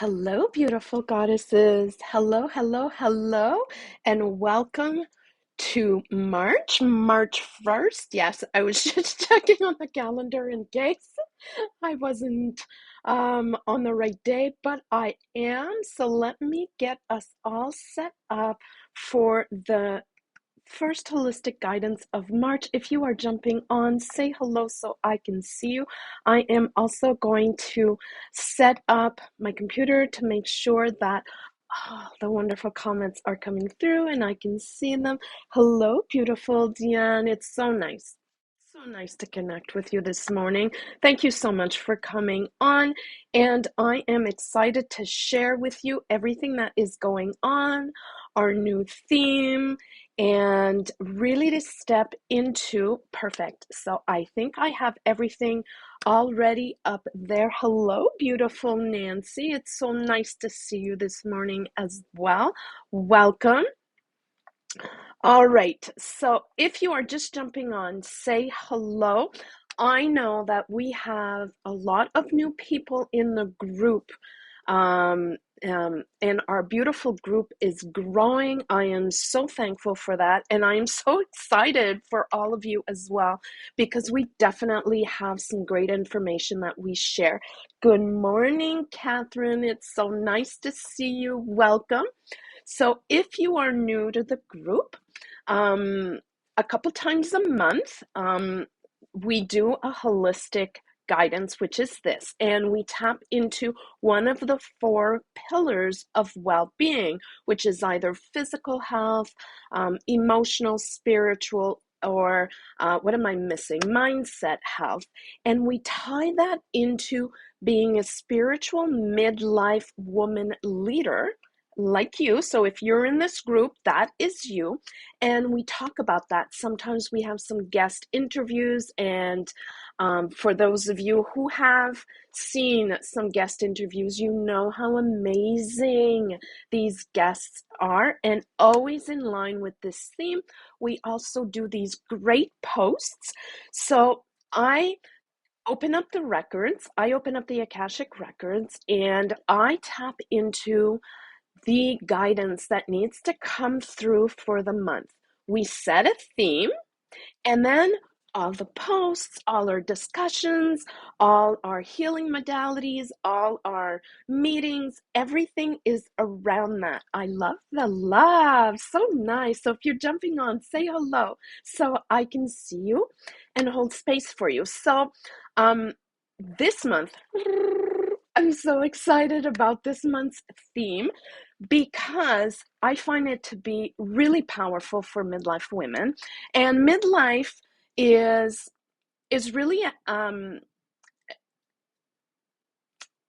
Hello, beautiful goddesses. Hello, hello, hello, and welcome to March 1st. Yes, I was just checking on the calendar in case I wasn't on the right day, but I am. So let me get us all set up for the first holistic guidance of March. If you are jumping on, say hello so I can see you. I am also going to set up my computer to make sure that the wonderful comments are coming through and I can see them. Hello, beautiful Diane. It's so nice. So nice to connect with you this morning. Thank you so much for coming on. And I am excited to share with you everything that is going on, our new theme, and really to step into perfect. So I think I have everything already up there. Hello, beautiful Nancy. It's so nice to see you this morning as well. Welcome. All right. So if you are just jumping on, say hello. I know that we have a lot of new people in the group. Um, and our beautiful group is growing. I am so thankful for that. And I am so excited for all of you as well, because we definitely have some great information that we share. Good morning, Catherine. It's so nice to see you. Welcome. So if you are new to the group, um, a couple times a month, we do a holistic guidance, which is this, and we tap into one of the four pillars of well-being, which is either physical health, emotional, spiritual, or what am I missing? Mindset health. And we tie that into being a spiritual midlife woman leader like you. So if you're in this group, that is you. And we talk about that. Sometimes we have some guest interviews. And for those of you who have seen some guest interviews, you know how amazing these guests are. And always in line with this theme, we also do these great posts. So I open up the records, I open up the Akashic records, and I tap into the guidance that needs to come through for the month. We set a theme, and then all the posts, all our discussions, all our healing modalities, all our meetings, everything is around that. I love the love. So nice. So if you're jumping on, say hello so I can see you and hold space for you. So this month, I'm so excited about this month's theme because I find it to be really powerful for midlife women. And midlife is really a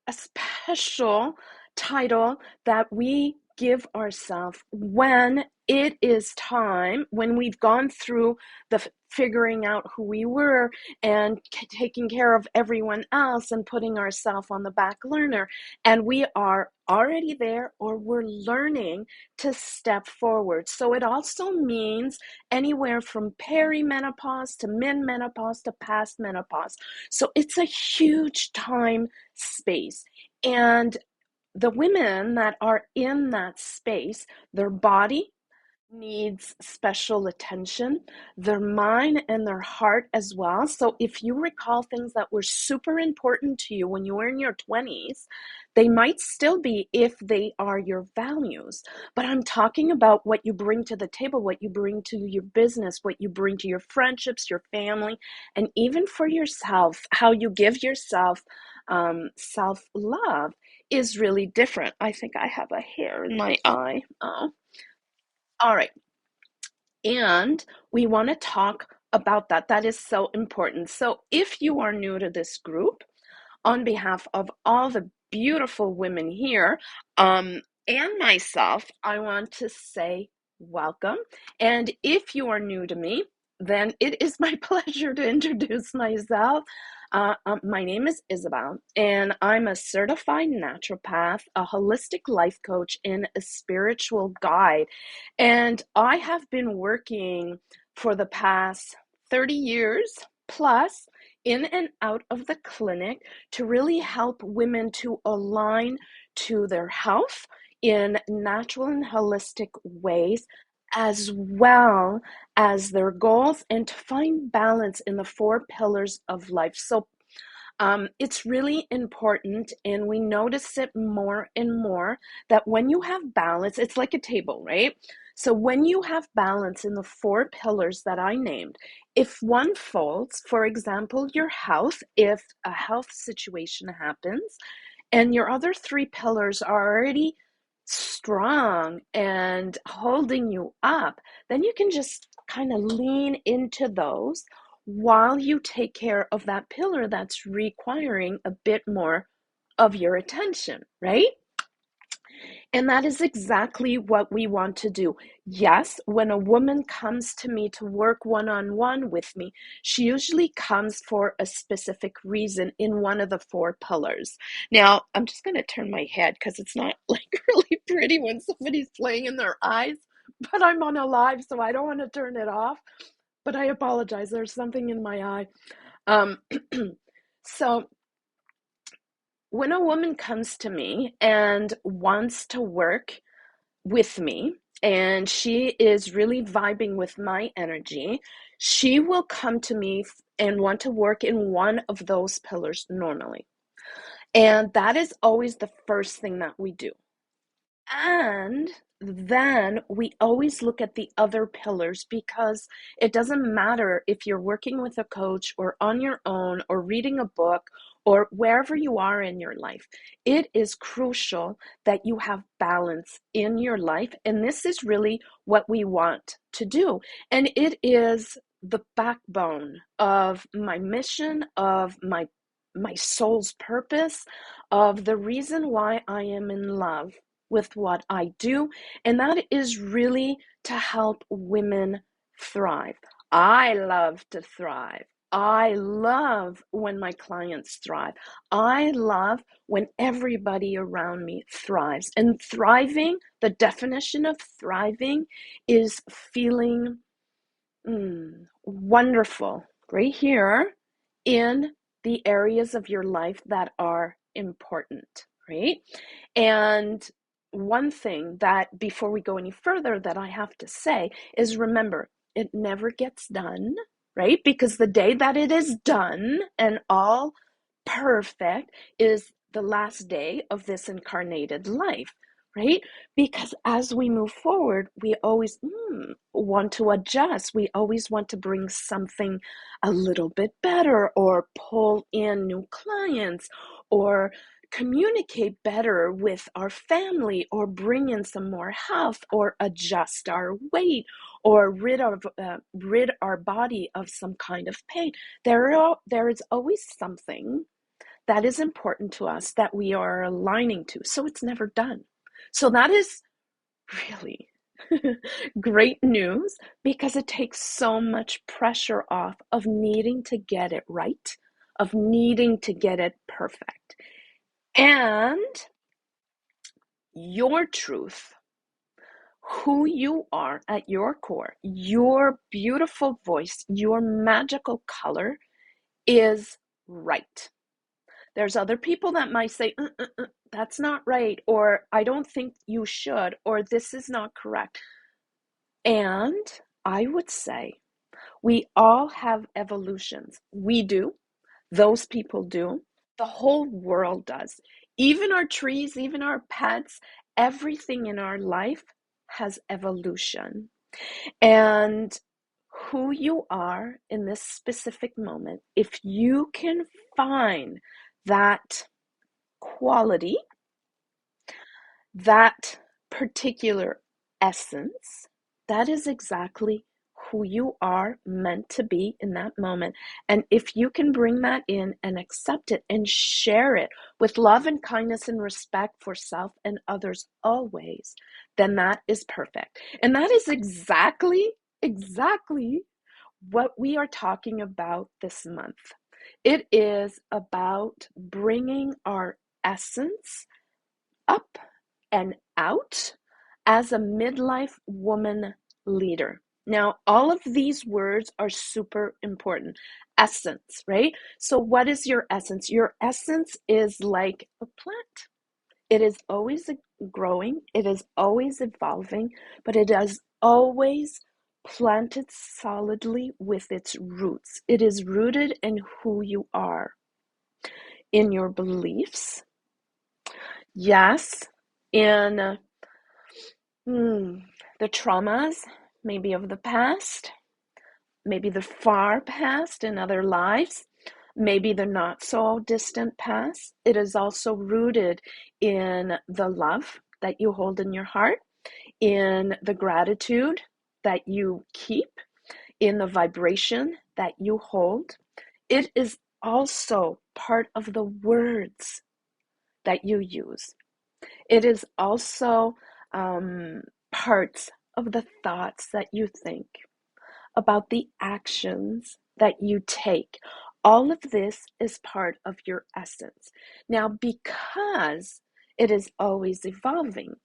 special title that we give ourselves when it is time, when we've gone through the figuring out who we were and taking care of everyone else and putting ourselves on the back burner, and we are already there or we're learning to step forward. So it also means anywhere from perimenopause to mid-menopause to past menopause. So it's a huge time space. And the women that are in that space, their body needs special attention, their mind and their heart as well. So if you recall things that were super important to you when you were in your 20s, they might still be if they are your values. But I'm talking about what you bring to the table, what you bring to your business, what you bring to your friendships, your family, and even for yourself, how you give yourself self-love is really different. I think I have a hair in my eye. Oh. All right. And we want to talk about that. That is so important. So if you are new to this group, on behalf of all the beautiful women here and myself, I want to say welcome. And if you are new to me, then it is my pleasure to introduce myself. My name is Isabelle, and I'm a certified naturopath, a holistic life coach, and a spiritual guide. And I have been working for the past 30 years plus in and out of the clinic to really help women to align to their health in natural and holistic ways, as well as their goals, and to find balance in the four pillars of life. So it's really important, and we notice it more and more, that when you have balance, it's like a table, right? So when you have balance in the four pillars that I named, if one folds, for example, your health, if a health situation happens, and your other three pillars are already strong and holding you up, then you can just kind of lean into those while you take care of that pillar that's requiring a bit more of your attention, right? And that is exactly what we want to do. Yes, when a woman comes to me to work one on one with me, she usually comes for a specific reason in one of the four pillars. Now, I'm just going to turn my head because it's not like really pretty when somebody's playing in their eyes, but I'm on a live, so I don't want to turn it off. But I apologize, there's something in my eye. Um, so, when a woman comes to me and wants to work with me, and she is really vibing with my energy, she will come to me and want to work in one of those pillars normally. And that is always the first thing that we do. And then we always look at the other pillars, because it doesn't matter if you're working with a coach or on your own or reading a book or wherever you are in your life. It is crucial that you have balance in your life. And this is really what we want to do. And it is the backbone of my mission, of my soul's purpose, of the reason why I am in love with what I do, and that is really to help women thrive. I love to thrive. I love when my clients thrive. I love when everybody around me thrives. And thriving, the definition of thriving is feeling wonderful right here in the areas of your life that are important, right? And one thing that, before we go any further, that I have to say is, remember, it never gets done, right? Because the day that it is done and all perfect is the last day of this incarnated life, right? Because as we move forward, we always want to adjust. We always want to bring something a little bit better, or pull in new clients, or communicate better with our family, or bring in some more health, or adjust our weight, or rid our body of some kind of pain. There is always something that is important to us that we are aligning to. So it's never done. So that is really great news, because it takes so much pressure off of needing to get it right, of needing to get it perfect. And your truth, who you are at your core, your beautiful voice, your magical color is right. There's other people that might say, that's not right, or I don't think you should, or this is not correct. And I would say we all have evolutions. We do. Those people do. The whole world does. Even our trees, even our pets, everything in our life has evolution. And who you are in this specific moment, if you can find that quality, that particular essence, that is exactly who you are meant to be in that moment. And if you can bring that in and accept it and share it with love and kindness and respect for self and others always, then that is perfect. And that is exactly what we are talking about this month. It is about bringing our essence up and out as a midlife woman leader. Now, all of these words are super important. Essence, right? So what is your essence? Your essence is like a plant. It is always growing, it is always evolving, but it is always planted solidly with its roots. It is rooted in who you are, in your beliefs, yes, in the traumas, maybe of the past, maybe the far past in other lives, maybe the not so distant past. It is also rooted in the love that you hold in your heart, in the gratitude that you keep, in the vibration that you hold. It is also part of the words that you use. It is also parts of the thoughts that you think, about the actions that you take. All of this is part of your essence. Now, because it is always evolving,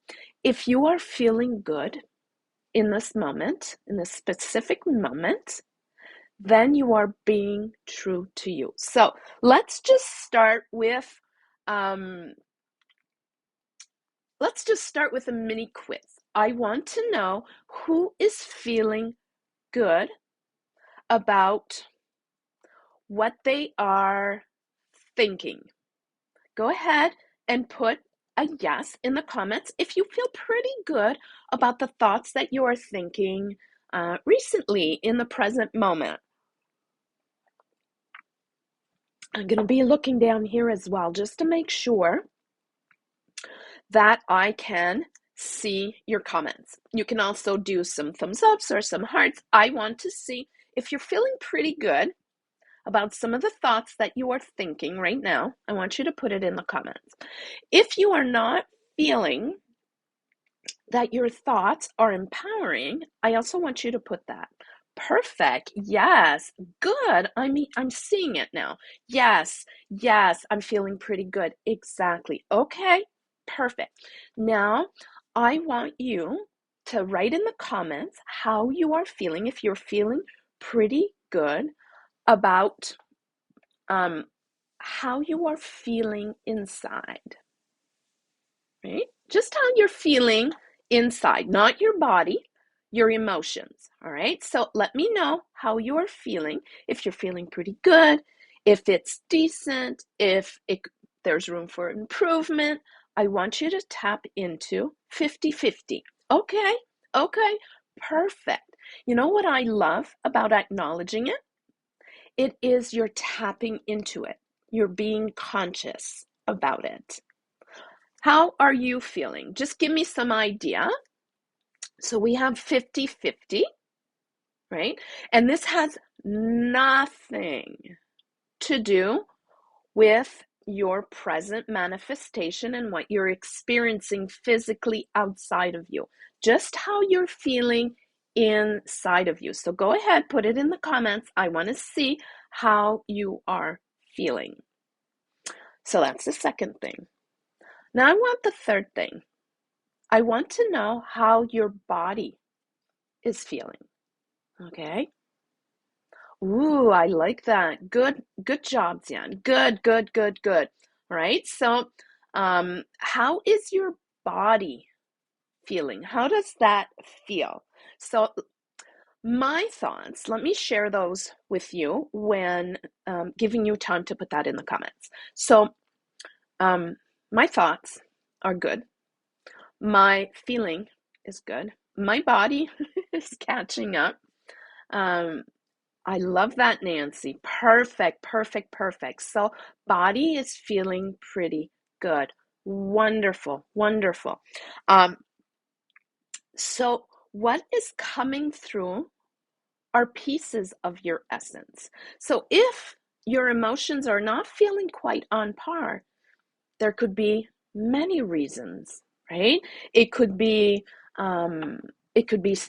if you are feeling good in this moment, in this specific moment, then you are being true to you. So let's just start with um, a mini quiz. I want to know who is feeling good about what they are thinking. Go ahead and put a yes in the comments if you feel pretty good about the thoughts that you are thinking recently in the present moment. I'm going to be looking down here as well just to make sure that I can see your comments. You can also do some thumbs ups or some hearts. I want to see if you're feeling pretty good about some of the thoughts that you are thinking right now. I want you to put it in the comments. If you are not feeling that your thoughts are empowering, I also want you to put that. Perfect. Yes. Good. I'm seeing it now. Yes. Yes. I'm feeling pretty good. Exactly. Okay. Perfect. Now, I want you to write in the comments how you are feeling, if you're feeling pretty good about how you are feeling inside, right? Just how you're feeling inside, not your body, your emotions, all right? So let me know how you are feeling, if you're feeling pretty good, if it's decent, if there's room for improvement. I want you to tap into 50-50. Okay, okay, perfect. You know what I love about acknowledging it? It is you're tapping into it. You're being conscious about it. How are you feeling? Just give me some idea. So we have 50-50, right? And this has nothing to do with your present manifestation and what you're experiencing physically outside of you. Just how you're feeling inside of you. So go ahead, put it in the comments. I want to see how you are feeling. So that's the second thing. Now I want the third thing. I want to know how your body is feeling. Okay? Ooh, I like that. Good job, Zian. Good. All right. So, how is your body feeling? How does that feel? So, my thoughts, let me share those with you when giving you time to put that in the comments. So, my thoughts are good. My feeling is good. My body is catching up. Um, I love that, Nancy. Perfect. So, body is feeling pretty good. Wonderful. Um, so, what is coming through are pieces of your essence. So, if your emotions are not feeling quite on par, there could be many reasons, right? It could be um,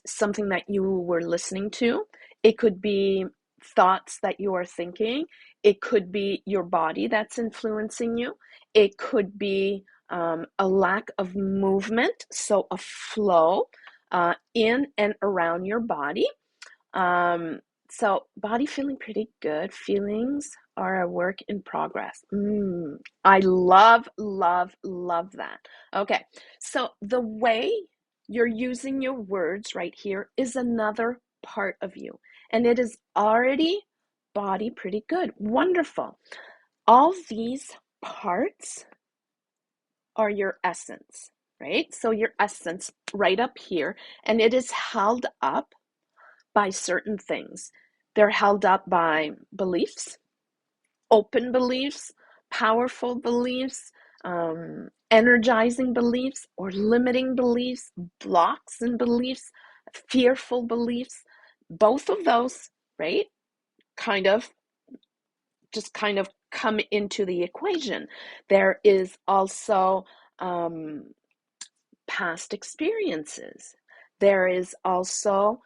something that you were listening to. It could be thoughts that you are thinking. It could be your body that's influencing you. It could be a lack of movement, so a flow in and around your body. So body feeling pretty good. Feelings are a work in progress. I love, love, love that. Okay, so the way you're using your words right here is another part of you, and it is already body pretty good. Wonderful. All these parts are your essence, right? So your essence right up here, and it is held up by certain things. They're held up by beliefs, open beliefs, powerful beliefs, energizing beliefs, or limiting beliefs, blocks and beliefs, fearful beliefs. Both of those, right? Kind of kind of come into the equation. There is also past experiences. There is also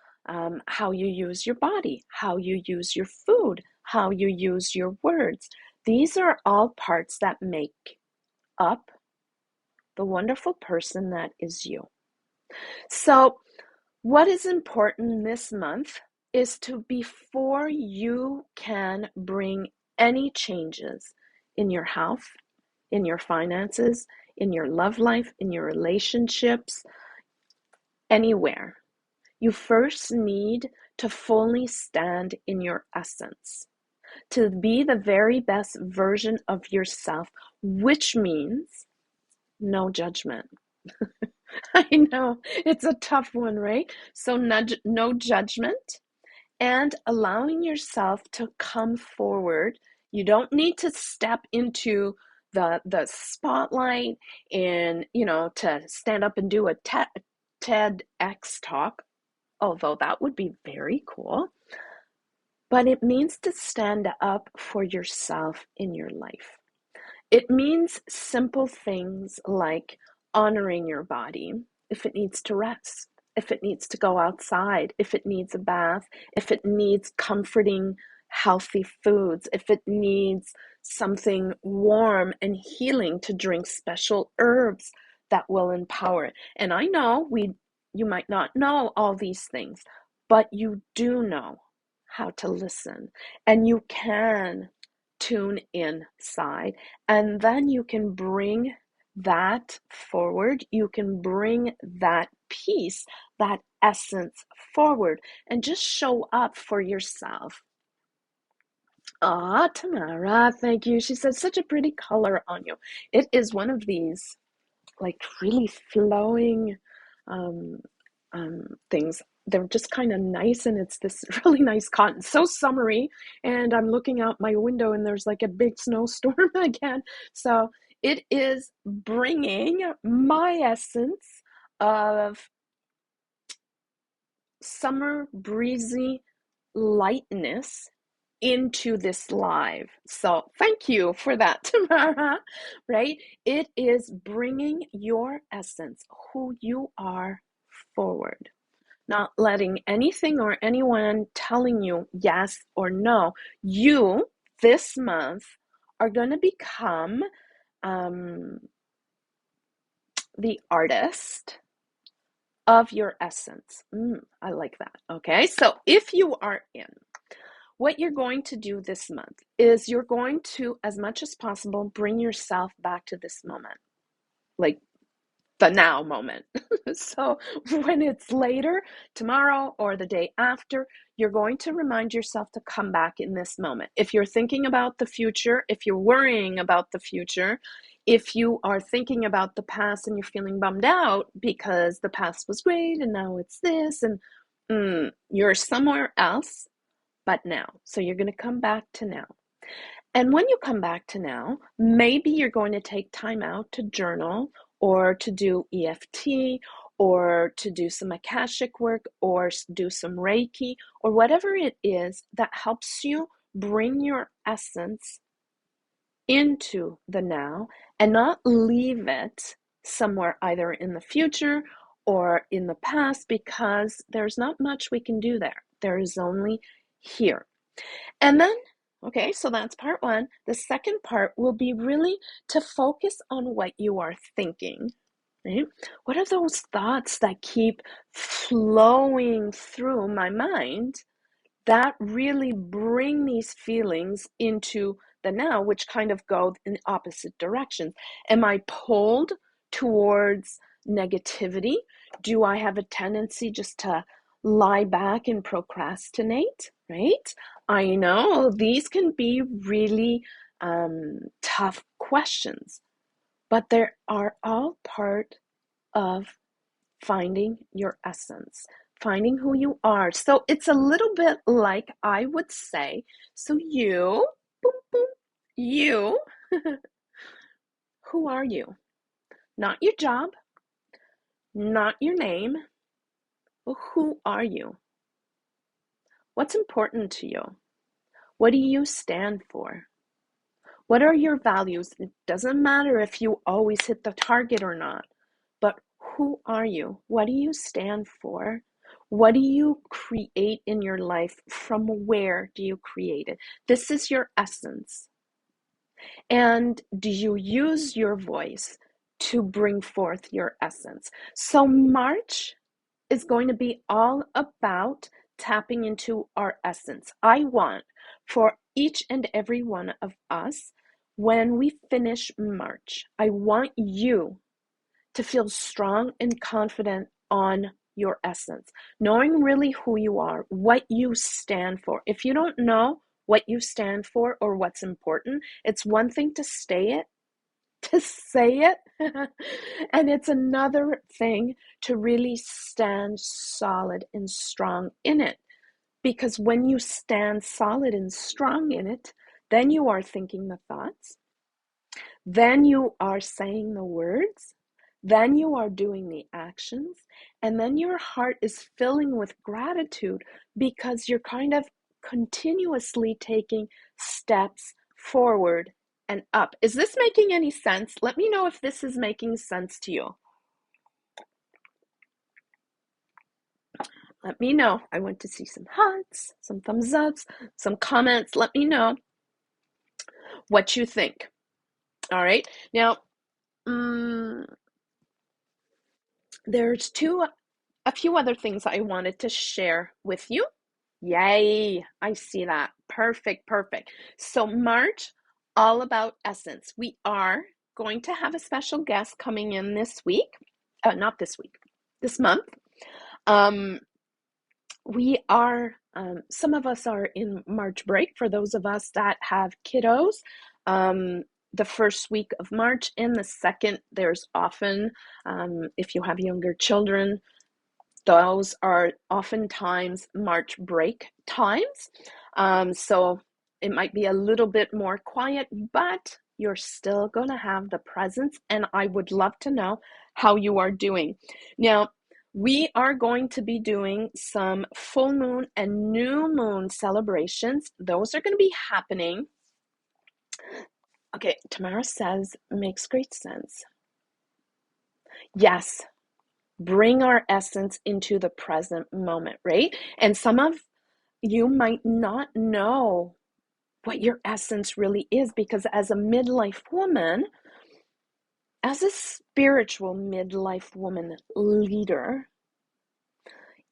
how you use your body, how you use your food, how you use your words. These are all parts that make up the wonderful person that is you. So, what is important this month is to, before you can bring any changes in your health, in your finances, in your love life, in your relationships, anywhere, you first need to fully stand in your essence, to be the very best version of yourself, which means no judgment. I know it's a tough one, right? So, no judgment and allowing yourself to come forward. You don't need to step into the spotlight and, to stand up and do a TEDx talk, although that would be very cool. But it means to stand up for yourself in your life. It means simple things like honoring your body if it needs to rest, if it needs to go outside, if it needs a bath, if it needs comforting, healthy foods, if it needs something warm and healing to drink special herbs that will empower it. And I know you might not know all these things, but you do know how to listen, and you can tune inside, and then you can bring that forward. You can bring that peace, that essence forward, and just show up for yourself. Ah, Tamara, thank you. She said, such a pretty color on you. It is one of these, like, really flowing things. They're just kind of nice, and it's this really nice cotton, so summery. And I'm looking out my window, and there's like a big snowstorm again. So it is bringing my essence of summer breezy lightness into this live. So thank you for that, Tamara, right? It is bringing your essence, who you are, forward. Not letting anything or anyone telling you yes or no. You, this month, are going to become the artist of your essence. I like that. Okay, so if you are in, what you're going to do this month is you're going to, as much as possible, bring yourself back to this moment, like the now moment. So when it's later, tomorrow or the day after, you're going to remind yourself to come back in this moment. If you're thinking about the future, if you're worrying about the future, if you are thinking about the past and you're feeling bummed out because the past was great and now it's this, and you're somewhere else but now. So you're going to come back to now. And when you come back to now, maybe you're going to take time out to journal or to do EFT or to do some Akashic work or do some Reiki or whatever it is that helps you bring your essence into the now and not leave it somewhere either in the future or in the past, because there's not much we can do there. There is only here. And then, okay, so that's part one. The second part will be really to focus on what you are thinking, right? What are those thoughts that keep flowing through my mind that really bring these feelings into the now, which kind of go in opposite directions. Am I pulled towards negativity? Do I have a tendency just to lie back and procrastinate, right? I know these can be really tough questions, but they are all part of finding your essence, finding who you are. So it's a little bit like I would say, so you, boom, boom, you, who are you? Not your job, not your name, but who are you? What's important to you? What do you stand for? What are your values? It doesn't matter if you always hit the target or not, but who are you? What do you stand for? What do you create in your life? From where do you create it? This is your essence. And do you use your voice to bring forth your essence? So March is going to be all about tapping into our essence. I want for each and every one of us, when we finish March, I want you to feel strong and confident on your essence, knowing really who you are, what you stand for. If you don't know what you stand for or what's important, it's one thing to say it, and it's another thing to really stand solid and strong in it. Because when you stand solid and strong in it, then you are thinking the thoughts, then you are saying the words, then you are doing the actions, and then your heart is filling with gratitude because you're kind of continuously taking steps forward and up. Is this making any sense? Let me know if this is making sense to you. Let me know. I want to see some hearts, some thumbs ups, some comments. Let me know what you think. All right. Now, there's a few other things I wanted to share with you. Yay, I see that. Perfect, perfect. So March, all about essence. We are going to have a special guest coming in this week. Not this week, this month. We are, some of us are in March break. For those of us that have kiddos, the first week of March and the second, there's often, if you have younger children, those are oftentimes March break times. So it might be a little bit more quiet, but you're still going to have the presence, and I would love to know how you are doing. Now, we are going to be doing some full moon and new moon celebrations. Those are going to be happening. Okay, Tamara says, makes great sense. Yes, bring our essence into the present moment, right? And some of you might not know what your essence really is, because as a midlife woman, as a spiritual midlife woman leader,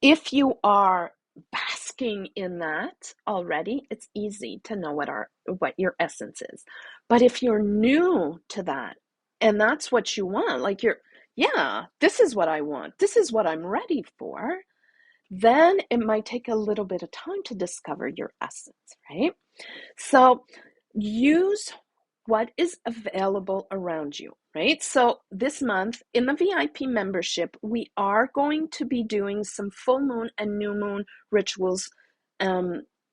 if you are basking in that already, it's easy to know what your essence is. But if you're new to that, and that's what you want, like yeah, this is what I want, this is what I'm ready for, then it might take a little bit of time to discover your essence, right? So use what is available around you, right? So this month in the VIP membership, we are going to be doing some full moon and new moon rituals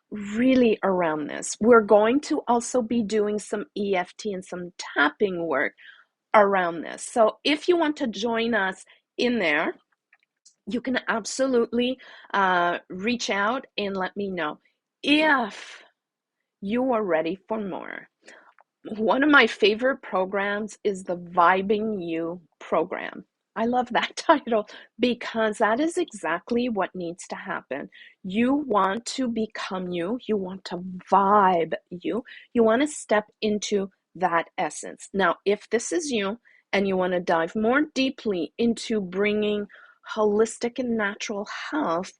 really around this. We're going to also be doing some EFT and some tapping work around this. So if you want to join us in there, you can absolutely reach out and let me know if you are ready for more. One of my favorite programs is the Vibing You program. I love that title because that is exactly what needs to happen. You want to become you, you want to vibe you want to step into that essence. Now, if this is you and you want to dive more deeply into bringing holistic and natural health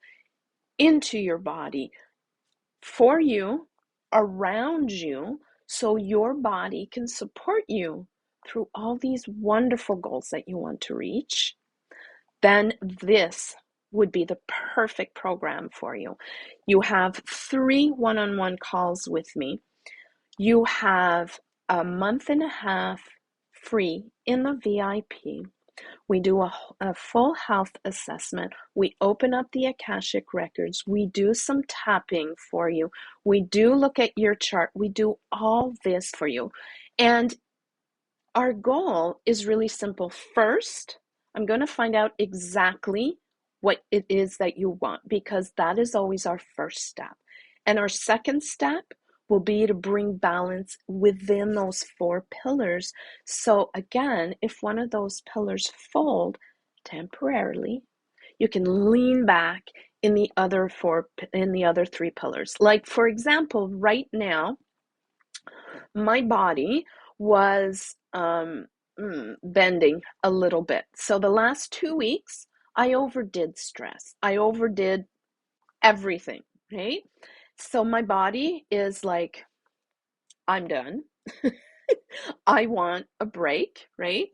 into your body, for you, around you, so your body can support you through all these wonderful goals that you want to reach, then this would be the perfect program for you. You have 3 one-on-one calls with me. You have a month and a half free in the VIP. We do a full health assessment. We open up the Akashic records. We do some tapping for you. We do look at your chart. We do all this for you. And our goal is really simple. First, I'm going to find out exactly what it is that you want, because that is always our first step. And our second step will be to bring balance within those 4 pillars. So again, if one of those pillars fold temporarily, you can lean back in the other 3 pillars. Like, for example, right now, my body was bending a little bit. So the last 2 weeks, I overdid stress. I overdid everything, right? So my body is like, I'm done. I want a break, right?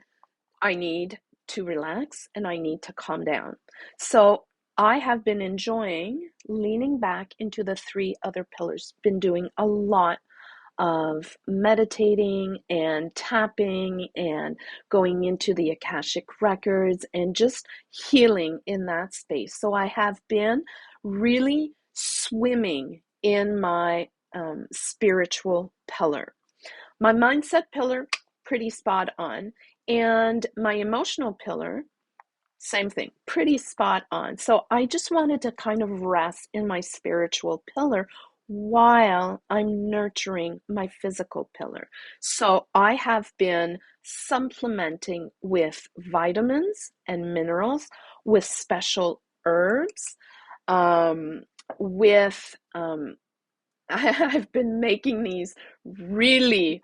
I need to relax and I need to calm down. So I have been enjoying leaning back into the 3 other pillars, been doing a lot of meditating and tapping and going into the Akashic records and just healing in that space. So I have been really swimming in my spiritual pillar. My mindset pillar, pretty spot on. And my emotional pillar, same thing, pretty spot on. So I just wanted to kind of rest in my spiritual pillar while I'm nurturing my physical pillar. So I have been supplementing with vitamins and minerals, with special herbs, with I've been making these really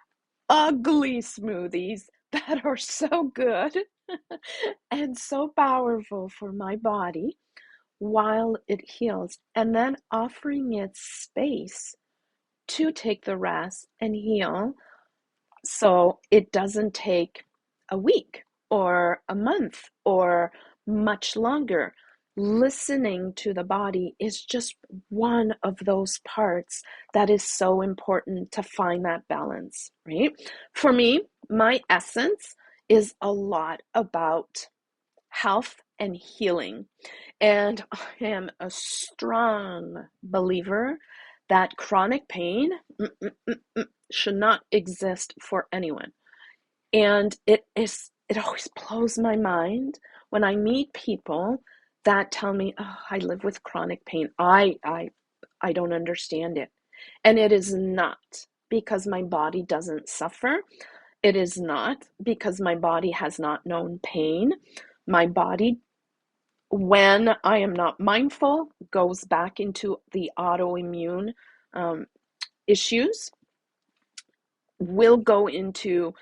ugly smoothies that are so good and so powerful for my body while it heals, and then offering it space to take the rest and heal, so it doesn't take a week or a month or much longer. Listening to the body is just one of those parts that is so important to find that balance, right? For me, my essence is a lot about health and healing. And I am a strong believer that chronic pain should not exist for anyone. And it always blows my mind when I meet people that tell me, "Oh, I live with chronic pain. I don't understand it." And it is not because my body doesn't suffer. It is not because my body has not known pain. My body, when I am not mindful, goes back into the autoimmune issues, will go into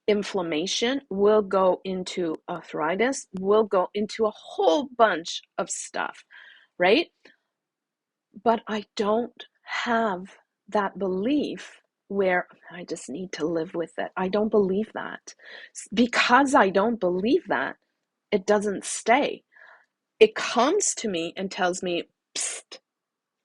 inflammation, will go into arthritis, will go into a whole bunch of stuff, right? But I don't have that belief where I just need to live with it. I don't believe that. Because I don't believe that, it doesn't stay. It comes to me and tells me, psst,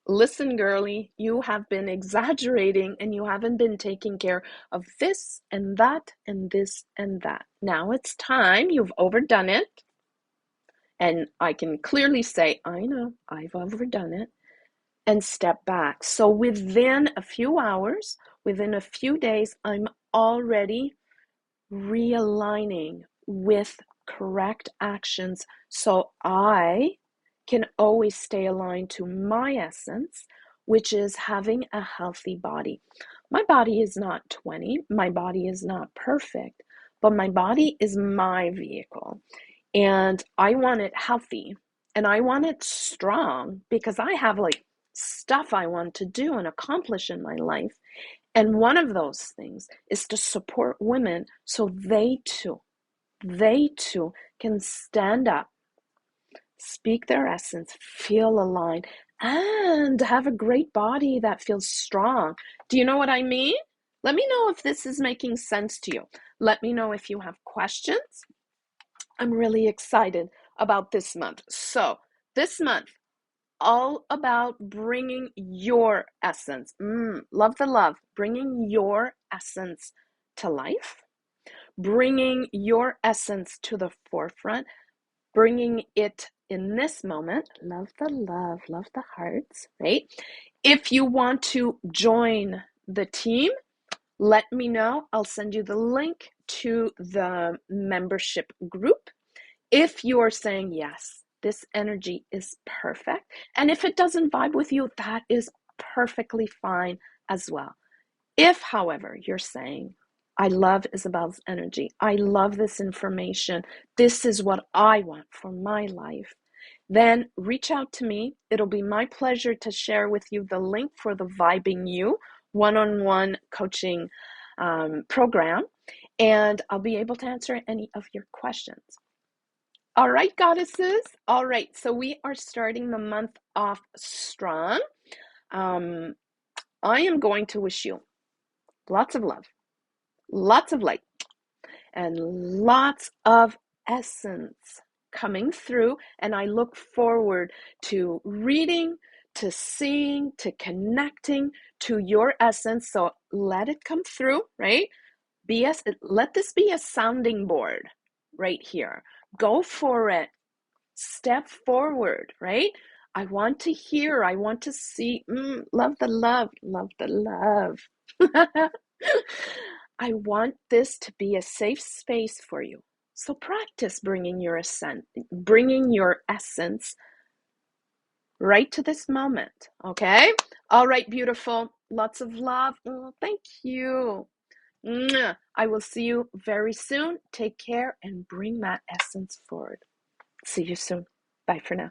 listen, girly, you have been exaggerating and you haven't been taking care of this and that and this and that. Now it's time, you've overdone it. And I can clearly say, I know, I've overdone it, and step back. So within a few hours, within a few days, I'm already realigning with correct actions so I can always stay aligned to my essence, which is having a healthy body. My body is not 20, my body is not perfect, but my body is my vehicle. And I want it healthy and I want it strong because I have like stuff I want to do and accomplish in my life. And one of those things is to support women so they too can stand up, speak their essence, feel aligned, and have a great body that feels strong. Do you know what I mean? Let me know if this is making sense to you. Let me know if you have questions. I'm really excited about this month. So, this month, all about bringing your essence. Love the love. Bringing your essence to life, bringing your essence to the forefront, bringing it in this moment. Love the love, love the hearts, right? If you want to join the team, let me know. I'll send you the link to the membership group. If you are saying, yes, this energy is perfect, and if it doesn't vibe with you, that is perfectly fine as well. If, however, you're saying, I love Isabelle's energy, I love this information, this is what I want for my life, then reach out to me. It'll be my pleasure to share with you the link for the Vibing You one-on-one coaching program, and I'll be able to answer any of your questions. All right, goddesses. All right, so we are starting the month off strong. I am going to wish you lots of love, lots of light, and lots of essence coming through. And I look forward to reading, to seeing, to connecting to your essence. So let it come through, right? Let this be a sounding board right here. Go for it. Step forward, right? I want to hear, I want to see. Love the love, love the love. I want this to be a safe space for you. So practice bringing your essence right to this moment, okay? All right, beautiful. Lots of love. Oh, thank you. I will see you very soon. Take care and bring that essence forward. See you soon. Bye for now.